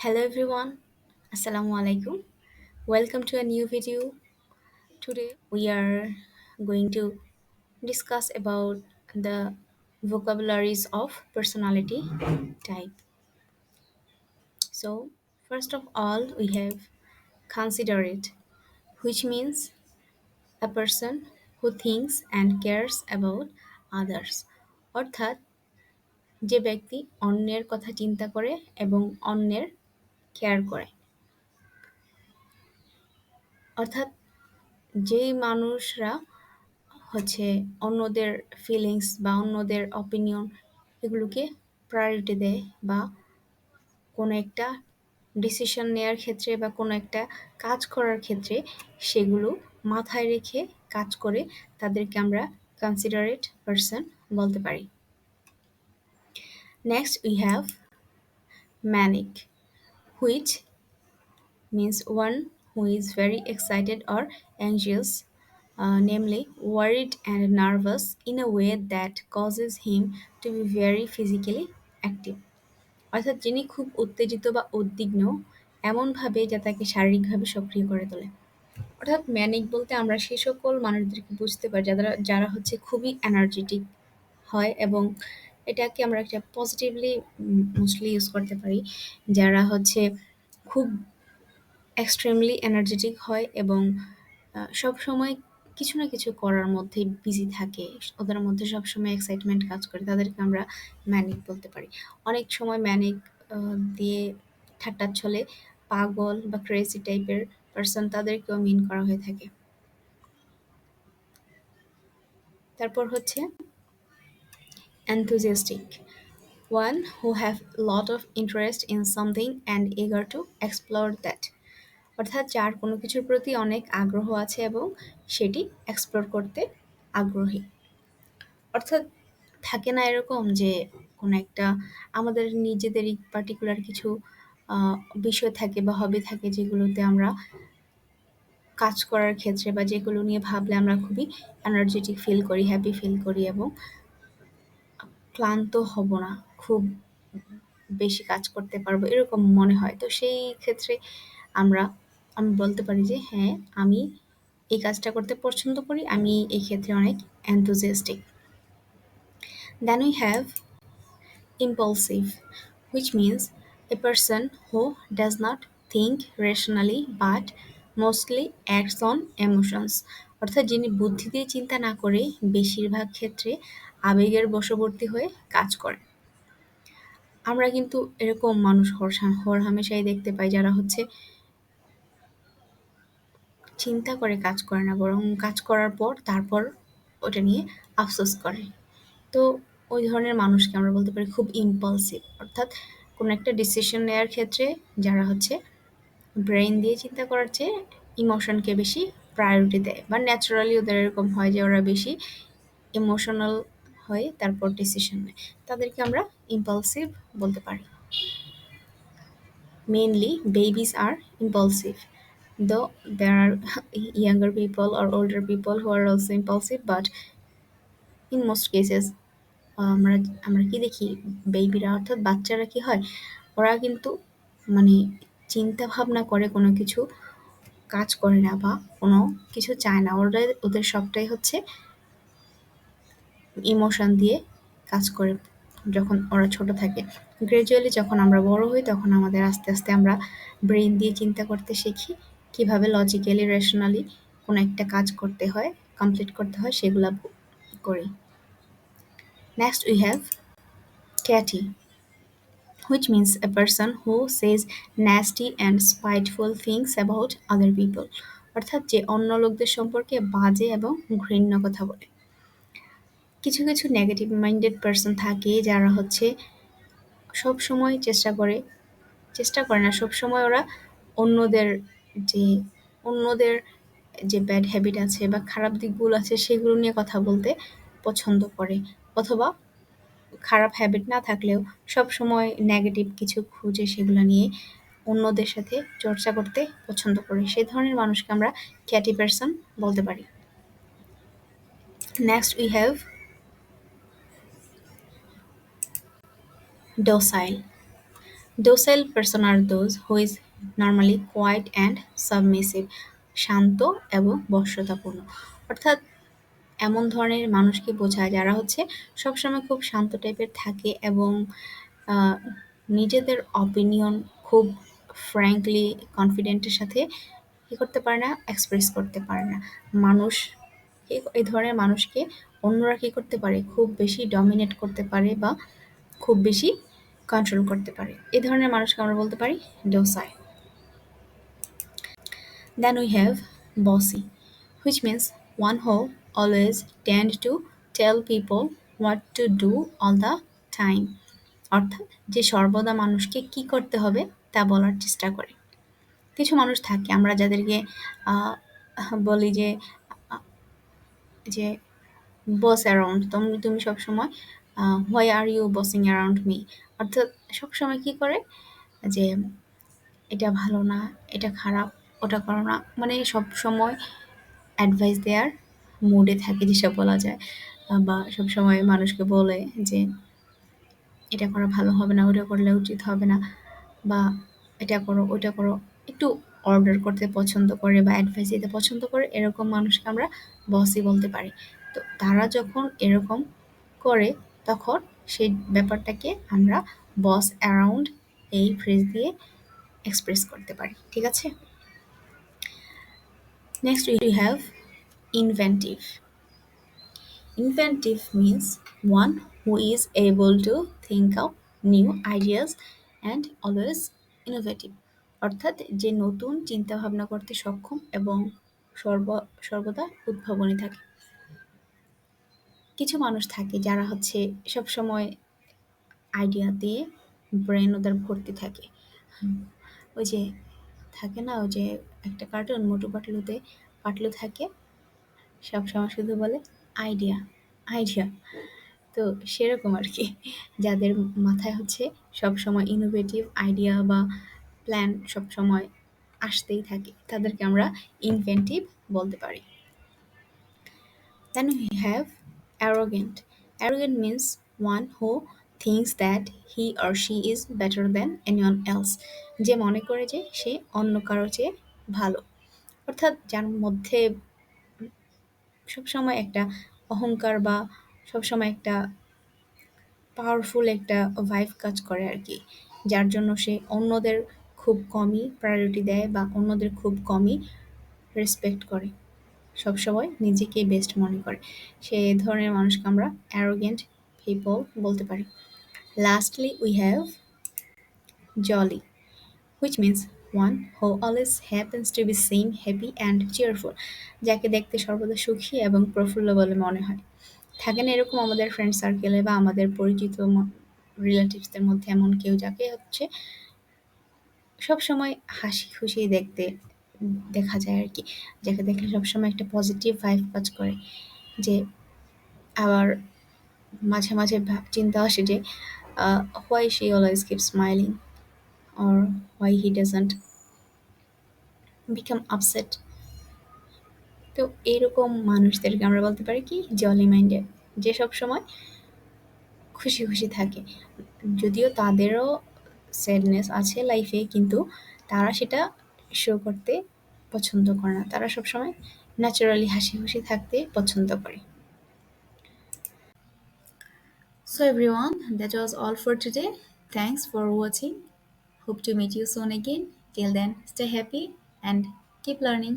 Hello everyone, Assalamu alaikum. Welcome to a new video. Today we are going to discuss about the vocabularies of personality type. So, first of all, we have considerate, which means a person who thinks and cares about others. অর্থাৎ যে ব্যক্তি অন্যের কথা চিন্তা করে এবং অন্যের care করে। অর্থাৎ যেই মানুষরা হচ্ছে অন্যদের ফিলিংস বা অন্যদের অপিনিয়ন এগুলোকে প্রায়োরিটি দেয় বা কোনো একটা ডিসিশন নেয়ার ক্ষেত্রে বা কোনো একটা কাজ করার ক্ষেত্রে সেগুলো মাথায় রেখে কাজ করে তাদেরকে আমরা কনসিডারেট পারসন বলতে পারি। Next we have manic, which means one who is very excited or anxious, namely worried and nervous in a way that causes him to be very physically active. অর্থাৎ যিনি খুব উত্তেজিত বা উদ্বিগ্ন এমনভাবে যা তাকে শারীরিকভাবে সক্রিয় করে তোলে। অর্থাৎ ম্যানিক বলতে আমরা সেই সকল মানুষদেরকে বুঝতে পারি যারা যারা হচ্ছে খুবই এনার্জেটিক হয় এবং এটাকে আমরা একটা পজিটিভলি মোস্টলি ইউজ করতে পারি। যারা হচ্ছে খুব এক্সট্রিমলি এনার্জেটিক হয় এবং সবসময় কিছু না কিছু করার মধ্যে বিজি থাকে। ওদের মধ্যে সবসময় এক্সাইটমেন্ট কাজ করে। তাদেরকে আমরা ম্যানিক বলতে পারি। অনেক সময় ম্যানিক দিয়ে ঠাট্টার ছলে পাগল বা ক্রেজি টাইপের পারসন তাদেরকেও মিন করা হয়ে থাকে। তারপর হচ্ছে enthusiastic, one who have lot of interest in something and eager to explore that. অর্থাৎ যার কোনো কিছুর প্রতি অনেক আগ্রহ আছে এবং সেটি এক্সপ্লোর করতে আগ্রহী। অর্থাৎ থাকে না এরকম যে কোনো একটা আমাদের নিজেদেরই পার্টিকুলার কিছু বিষয় থাকে বা হবি থাকে যেগুলোতে আমরা কাজ করার ক্ষেত্রে বা যেগুলো নিয়ে ভাবলে আমরা খুবই এনার্জেটিক ফিল করি, হ্যাপি ফিল করি এবং ক্লান্ত হব না, খুব বেশি কাজ করতে পারবো এরকম মনে হয়। তো সেই ক্ষেত্রে আমরা আমি বলতে পারি যে হ্যাঁ, আমি এই কাজটা করতে পছন্দ করি, আমি এই ক্ষেত্রে অনেক enthusiastic. Then we have impulsive, which means a person who does not think rationally but mostly acts on emotions. অর্থাৎ যিনি বুদ্ধি দিয়ে চিন্তা না করে বেশিরভাগ ক্ষেত্রে আবেগের বশবর্তী হয়ে কাজ করে। আমরা কিন্তু এরকম মানুষ হরহামেশাই দেখতে পাই যারা হচ্ছে চিন্তা করে কাজ করে না, বরং কাজ করার পর তারপর ওটা নিয়ে আফসোস করে। তো ওই ধরনের মানুষকে আমরা বলতে পারি খুব ইম্পালসিভ। অর্থাৎ কোনো একটা ডিসিশন নেওয়ার ক্ষেত্রে যারা হচ্ছে ব্রেইন দিয়ে চিন্তা করার চেয়ে ইমোশনকে বেশি প্রায়োরিটি দেয় বা ন্যাচারালি ওদের এরকম হয় যে ওরা বেশি ইমোশনাল হয়ে তারপর ডিসিশন নেয়। তাদেরকে আমরা ইম্পালসিভ বলতে পারি। Mainly, babies are impulsive, though there are younger people or older people who are also impulsive, but in most cases আমরা আমরা কি দেখি বেবিরা অর্থাৎ বাচ্চারা কি হয় ওরা কিন্তু মানে চিন্তা ভাবনা করে কোনো কিছু কাজ করে না বা কোনো কিছু চায় না, ওরা ওদের সবটাই হচ্ছে ইমোশন দিয়ে কাজ করে যখন ওরা ছোট থাকে। গ্র্যাজুয়ালি যখন আমরা বড় হই তখন আমাদের আস্তে আস্তে আমরা ব্রেইন দিয়ে চিন্তা করতে শিখি, কিভাবে লজিক্যালি রেশনালি কোনো একটা কাজ করতে হয়, কমপ্লিট করতে হয়, সেগুলা করি। Next we have catty, which means a person who says nasty and spiteful things about other people. অর্থাৎ যে অন্য লোকদের সম্পর্কে বাজে এবং ঘৃণ্য কথা বলে। কিছু কিছু নেগেটিভ মাইন্ডেড পারসন থাকে যারা হচ্ছে সবসময় চেষ্টা করে না, সবসময় ওরা অন্যদের যে অন্যদের যে ব্যাড হ্যাবিট আছে বা খারাপ দিকগুলো আছে সেগুলো নিয়ে কথা বলতে পছন্দ করে, অথবা খারাপ হ্যাবিট না থাকলেও সবসময় নেগেটিভ কিছু খুঁজে সেগুলো নিয়ে অন্যদের সাথে চর্চা করতে পছন্দ করে। সেই ধরনের মানুষকে আমরা ক্যাটি পারসন বলতে পারি। Next we have docile, Docile person are those who is normally quiet and submissive, শান্ত এবং বশ্যতাপূর্ণ। অর্থাৎ এমন ধরনের মানুষকে বোঝায় যারা হচ্ছে সবসময় খুব শান্ত টাইপের থাকে এবং আহ, নিজেদের অপিনিয়ন খুব ফ্র্যাঙ্কলি কনফিডেন্টের সাথে কি করতে পারে না, এক্সপ্রেস করতে পারে না। মানুষ এই ধরনের মানুষকে অন্যরা কি করতে পারে, খুব বেশি ডমিনেট করতে পারে বা খুব বেশি কন্ট্রোল করতে পারে। এই ধরনের মানুষকে আমরা বলতে পারি ডোসাই। Then we have bossy, which means one who always tend to tell people what to do all the time. অর্থাৎ যে সর্বদা মানুষকে কি করতে হবে তা বলার চেষ্টা করে। কিছু মানুষ থাকে আমরা যাদেরকে আহ, বলি আহ, যে বস অ্যারাউন্ড, তুমি তুমি সবসময় why are you bossing around me. অর্থাৎ সবসময় কি করে যে এটা ভালো না, এটা খারাপ, ওটা করো না, মানে সবসময় অ্যাডভাইস দেওয়ার মুডে থাকে যেসব বলা যায়। বা সবসময় মানুষকে বলে যে এটা করা ভালো হবে না, ওটা করলে উচিত হবে না, বা এটা করো ওটা করো। একটু অর্ডার করতে পছন্দ করে বা অ্যাডভাইস দিতে পছন্দ করে, এরকম মানুষকে আমরা বসই বলতে পারি। তো তারা যখন এরকম করে তখন সেই ব্যাপারটাকে আমরা বস অ্যারাউন্ড এই ফ্রেজ দিয়ে এক্সপ্রেস করতে পারি। ঠিক আছে? Next we have inventive. Inventive means one who is able to think of new ideas and always innovative. অর্থাৎ যে নতুন চিন্তা ভাবনা করতে সক্ষম এবং সর্বদা উদ্ভাবনী থাকে। কিছু মানুষ থাকে যারা হচ্ছে সবসময় আইডিয়া দিয়ে ব্রেন ওদের ভর্তি থাকে। ওই যে থাকে না, ওই যে একটা কার্টুন মোটু পাতলুতে পাতলু থাকে, সবসময় শুধু বলে আইডিয়া, আইডিয়া। তো সেরকম আরকি। যাদের মাথায় হচ্ছে সবসময় ইনোভেটিভ আইডিয়া বা প্ল্যান সবসময় আসতেই থাকে, তাদেরকে আমরা ইনভেন্টিভ বলতে পারি। Then we have arrogant. Arrogant means one who thinks that he or she is better than anyone else. যে মনে করে যে সে অন্য কারো চেয়ে ভালো। অর্থাৎ যার মধ্যে সবসময় একটা অহংকার বা সবসময় একটা পাওয়ারফুল একটা ভাইব কাজ করে আরকি। যার জন্য সে অন্যদের খুব কমই প্রায়োরিটি দেয় বা অন্যদের খুব কমই রেসপেক্ট করে। সবসময় নিজেকে বেস্ট মনে করে। সে ধরনের মানুষকে আমরা অ্যারোগেন্ট পিপল বলতে পারি। Lastly we have jolly, which means one who always happens to be seen happy and cheerful. যাকে দেখতে সর্বদা সুখী এবং প্রফুল্ল বলে মনে হয়। থাকে না এরকম আমাদের ফ্রেন্ড সার্কেলে বা আমাদের পরিচিত রিলেটিভসদের মধ্যে এমন কেউ যাকে হচ্ছে সবসময় হাসি খুশি দেখতে দেখা যায় আর কি, যাকে দেখলে সবসময় একটা পজিটিভ ভাইব কাজ করে। যে আবার মাঝে মাঝে চিন্তা আসে যে why she always keep smiling or why he doesn't become upset. তো এইরকম মানুষদেরকে আমরা বলতে পারি কি জলি মাইন্ডেড, যে সবসময় খুশি খুশি থাকে। যদিও তাদেরও স্যাডনেস আছে লাইফে, কিন্তু তারা সেটা শো করতে পছন্দ করে না। তারা সবসময় ন্যাচারালি হাসি খুশি থাকতে পছন্দ করে। So everyone, that was all for today. Thanks for watching. Hope to meet you soon again. Till then, stay happy and keep learning.